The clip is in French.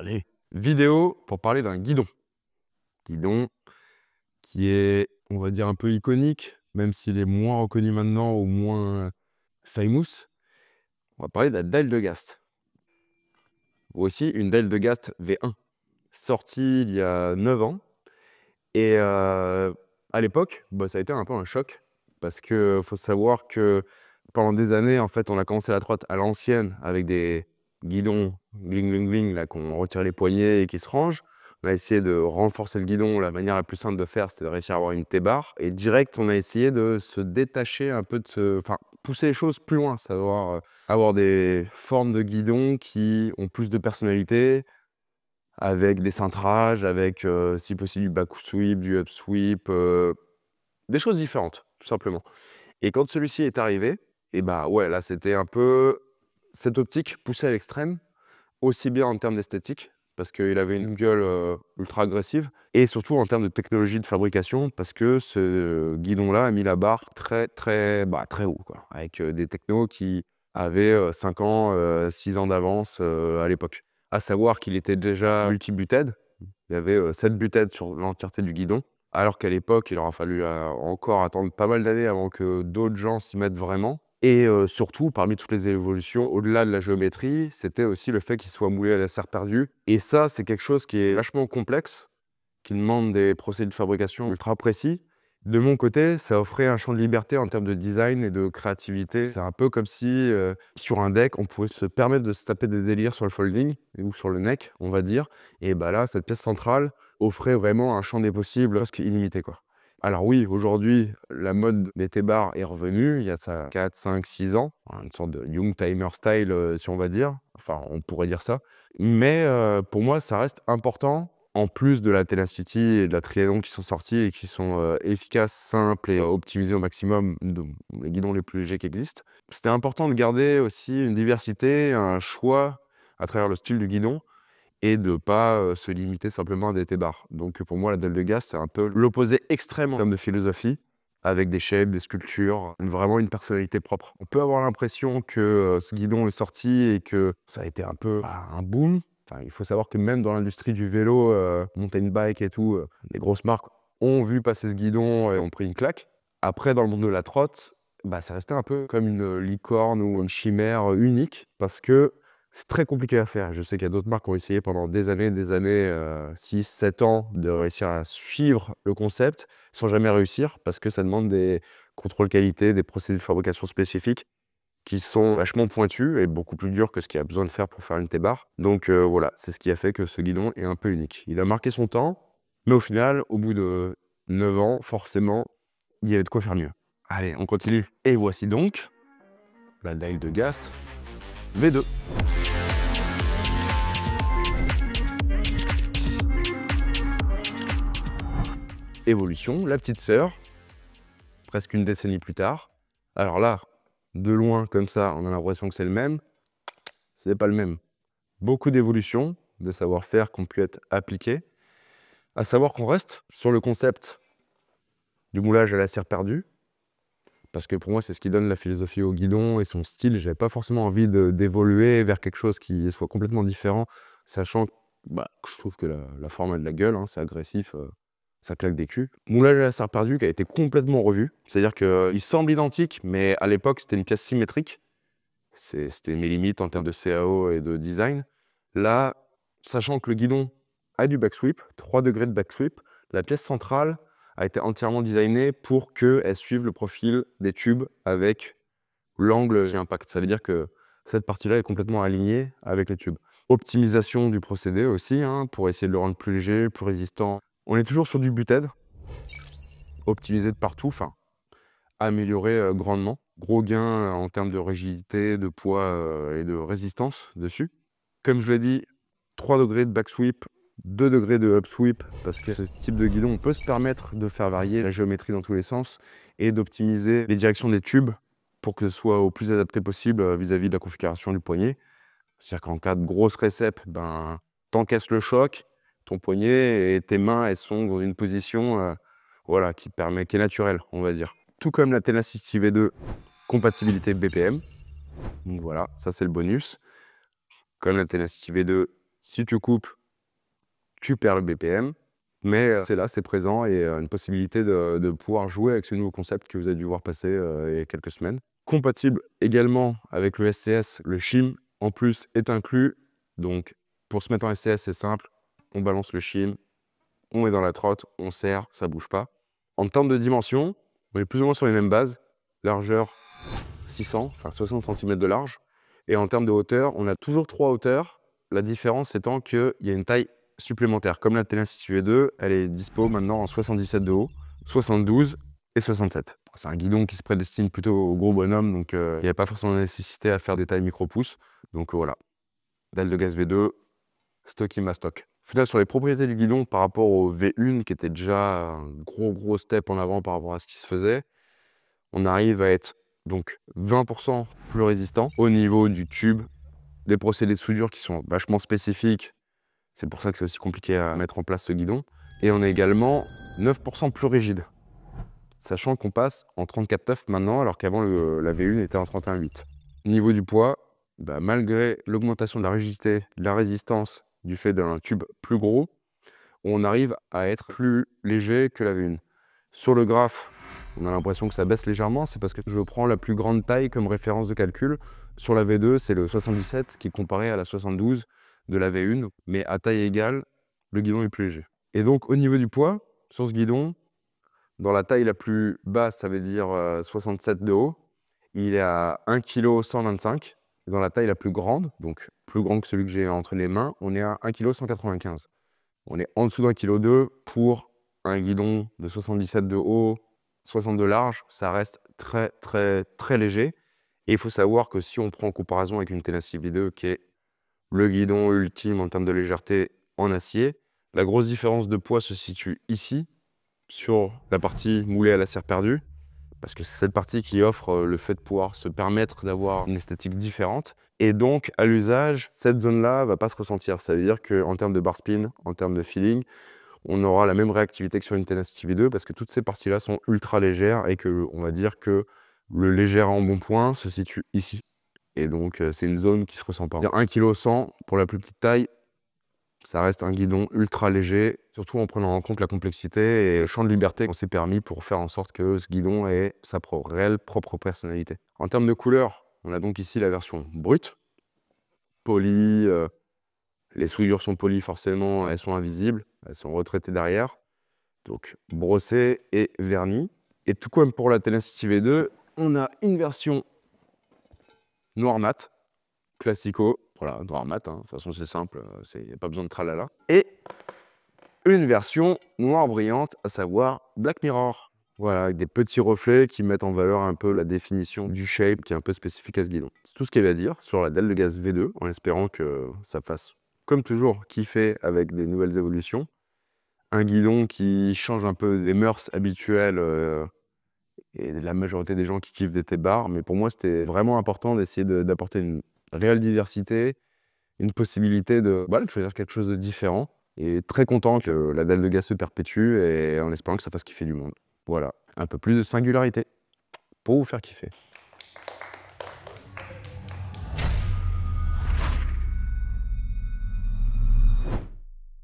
Allez, vidéo pour parler d'un guidon. Guidon qui est, on va dire, un peu iconique, même s'il est moins reconnu maintenant ou moins famous. On va parler de la Daille-de-Gast. Aussi une Daille-de-Gast V1, sortie il y a 9 ans. Et à l'époque, ça a été un peu un choc, parce qu'il faut savoir que pendant des années, en fait, on a commencé la trotte à l'ancienne avec des guidons gling gling gling, là, qu'on retire les poignets et qui se rangent. On a essayé de renforcer le guidon. La manière la plus simple de faire, c'était de réussir à avoir une T-bar. Et direct, on a essayé de se détacher un peu de ce... Enfin, pousser les choses plus loin, savoir avoir des formes de guidon qui ont plus de personnalité, avec des cintrages, avec, si possible, du back sweep, du up sweep, des choses différentes, tout simplement. Et quand celui-ci est arrivé, et ouais, là, c'était un peu cette optique poussée à l'extrême, aussi bien en termes d'esthétique, parce qu'il avait une gueule ultra agressive, et surtout en termes de technologie de fabrication, parce que ce guidon-là a mis la barre très haut, quoi, avec des technos qui avaient 5 ans, 6 ans d'avance à l'époque. À savoir qu'il était déjà multi-butted, il y avait 7 butted sur l'entièreté du guidon, alors qu'à l'époque, il aura fallu encore attendre pas mal d'années avant que d'autres gens s'y mettent vraiment. Et surtout, parmi toutes les évolutions, au-delà de la géométrie, c'était aussi le fait qu'il soit moulé à la serre perdue. Et ça, c'est quelque chose qui est vachement complexe, qui demande des procédés de fabrication ultra précis. De mon côté, ça offrait un champ de liberté en termes de design et de créativité. C'est un peu comme si, sur un deck, on pouvait se permettre de se taper des délires sur le folding, ou sur le neck, on va dire. Et là, cette pièce centrale offrait vraiment un champ des possibles presque illimité, quoi. Alors oui, aujourd'hui, la mode des T-bars est revenue, il y a ça 4, 5, 6 ans, une sorte de young timer style, si on va dire. Enfin, on pourrait dire ça. Mais pour moi, ça reste important, en plus de la Tenacity et de la Trianon qui sont sortis et qui sont efficaces, simples et optimisés au maximum, les guidons les plus légers qui existent. C'était important de garder aussi une diversité, un choix à travers le style du guidon, et de ne pas se limiter simplement à des T-bars. Donc pour moi, la Daille-de-Gast, c'est un peu l'opposé extrême en termes de philosophie, avec des shapes, des sculptures, vraiment une personnalité propre. On peut avoir l'impression que ce guidon est sorti et que ça a été un peu un boom. Enfin, il faut savoir que même dans l'industrie du vélo, mountain bike et tout, les grosses marques ont vu passer ce guidon et ont pris une claque. Après, dans le monde de la trotte, ça restait un peu comme une licorne ou une chimère unique, parce que c'est très compliqué à faire. Je sais qu'il y a d'autres marques qui ont essayé pendant des années, 6, 7 ans, de réussir à suivre le concept sans jamais réussir, parce que ça demande des contrôles qualité, des procédés de fabrication spécifiques qui sont vachement pointus et beaucoup plus durs que ce qu'il y a besoin de faire pour faire une T-bar. Donc voilà, c'est ce qui a fait que ce guidon est un peu unique. Il a marqué son temps, mais au final, au bout de 9 ans, forcément, il y avait de quoi faire mieux. Allez, on continue. Et voici donc la Daille-de-Gast V2. Évolution, la petite sœur, presque une décennie plus tard. Alors là, de loin comme ça, on a l'impression que c'est le même. C'est pas le même. Beaucoup d'évolutions, de savoir-faire qui ont pu être appliquées. À savoir qu'on reste sur le concept du moulage à la serre perdue, parce que pour moi, c'est ce qui donne la philosophie au guidon et son style. J'avais pas forcément envie d'évoluer vers quelque chose qui soit complètement différent, sachant que je trouve que la forme a de la gueule, hein, c'est agressif. Ça claque des culs. Moulage à la serre perdue qui a été complètement revu. C'est-à-dire qu'il semble identique, mais à l'époque, c'était une pièce symétrique. C'était mes limites en termes de CAO et de design. Là, sachant que le guidon a du backsweep, 3 degrés de backsweep, la pièce centrale a été entièrement designée pour qu'elle suive le profil des tubes avec l'angle qui impacte. Ça veut dire que cette partie-là est complètement alignée avec les tubes. Optimisation du procédé aussi, hein, pour essayer de le rendre plus léger, plus résistant. On est toujours sur du butted, optimisé de partout, enfin, amélioré grandement. Gros gain en termes de rigidité, de poids et de résistance dessus. Comme je l'ai dit, 3 degrés de backsweep, 2 degrés de upsweep, parce que ce type de guidon, on peut se permettre de faire varier la géométrie dans tous les sens et d'optimiser les directions des tubes pour que ce soit au plus adapté possible vis-à-vis de la configuration du poignet. C'est-à-dire qu'en cas de grosse récep, t'encaisses le choc, ton poignet et tes mains, elles sont dans une position voilà, qui est naturelle, on va dire. Tout comme la Tenacity V2, compatibilité BPM. Donc voilà, ça c'est le bonus. Comme la Tenacity V2, Si tu coupes, tu perds le BPM. Mais c'est là, c'est présent et une possibilité de pouvoir jouer avec ce nouveau concept que vous avez dû voir passer il y a quelques semaines. Compatible également avec le SCS, le shim en plus est inclus. Donc pour se mettre en SCS, c'est simple, on balance le shim, on est dans la trotte, on serre, ça bouge pas. En termes de dimension, on est plus ou moins sur les mêmes bases. Largeur 600, enfin 60 cm de large. Et en termes de hauteur, on a toujours 3 hauteurs. La différence étant qu'il y a une taille supplémentaire. Comme la Tele V2, elle est dispo maintenant en 77 de haut, 72 et 67. C'est un guidon qui se prédestine plutôt aux gros bonhommes, donc il n'y a pas forcément nécessité à faire des tailles micro-pouces. Donc voilà, dalle de gaz V2, stock in ma stock. Au final, sur les propriétés du guidon par rapport au V1, qui était déjà un gros step en avant par rapport à ce qui se faisait, on arrive à être donc 20% plus résistant au niveau du tube, des procédés de soudure qui sont vachement spécifiques. C'est pour ça que c'est aussi compliqué à mettre en place ce guidon. Et on est également 9% plus rigide, sachant qu'on passe en 34 maintenant, alors qu'avant la V1 était en 31,8. Niveau du poids, malgré l'augmentation de la rigidité, de la résistance du fait d'un tube plus gros, on arrive à être plus léger que la V1. Sur le graphe, on a l'impression que ça baisse légèrement, c'est parce que je prends la plus grande taille comme référence de calcul. Sur la V2, c'est le 77 qui est comparé à la 72 de la V1, mais à taille égale, le guidon est plus léger. Et donc au niveau du poids, sur ce guidon, dans la taille la plus basse, ça veut dire 67 de haut, il est à 1,125 kg. Dans la taille la plus grande, donc plus grande que celui que j'ai entre les mains, on est à 1,195 kg. On est en dessous d'1,2 kg pour un guidon de 77 de haut, 60 de large, ça reste très léger. Et il faut savoir que si on prend en comparaison avec une Tenacity V2 qui est le guidon ultime en termes de légèreté en acier, la grosse différence de poids se situe ici, sur la partie moulée à la serre perdue, parce que c'est cette partie qui offre le fait de pouvoir se permettre d'avoir une esthétique différente. Et donc, à l'usage, cette zone-là va pas se ressentir. Ça veut dire qu'en termes de bar spin, en termes de feeling, on aura la même réactivité que sur une Tenacity V2 parce que toutes ces parties-là sont ultra légères et que on va dire que le léger embonpoint se situe ici. Et donc, c'est une zone qui se ressent pas. 1,1 kg pour la plus petite taille, ça reste un guidon ultra léger, surtout en prenant en compte la complexité et le champ de liberté qu'on s'est permis pour faire en sorte que ce guidon ait sa réelle propre personnalité. En termes de couleur, on a donc ici la version brute, polie, les souillures sont polies forcément, elles sont invisibles, elles sont retraitées derrière, donc brossées et vernies. Et tout comme pour la Tenacity V2, on a une version noir mat, classico, voilà, noir mat, hein. De toute façon c'est simple, il n'y a pas besoin de tralala. Et une version noire brillante, à savoir Black Mirror. Voilà, avec des petits reflets qui mettent en valeur un peu la définition du shape qui est un peu spécifique à ce guidon. C'est tout ce qu'il y avait à dire sur la dalle de gaz V2, en espérant que ça fasse, comme toujours, kiffer avec des nouvelles évolutions. Un guidon qui change un peu des mœurs habituelles et la majorité des gens qui kiffent des T-bars, mais pour moi c'était vraiment important d'essayer d'apporter une réelle diversité, une possibilité de choisir quelque chose de différent. Et très content que la dalle de gaz se perpétue et en espérant que ça fasse kiffer du monde. Voilà, un peu plus de singularité pour vous faire kiffer.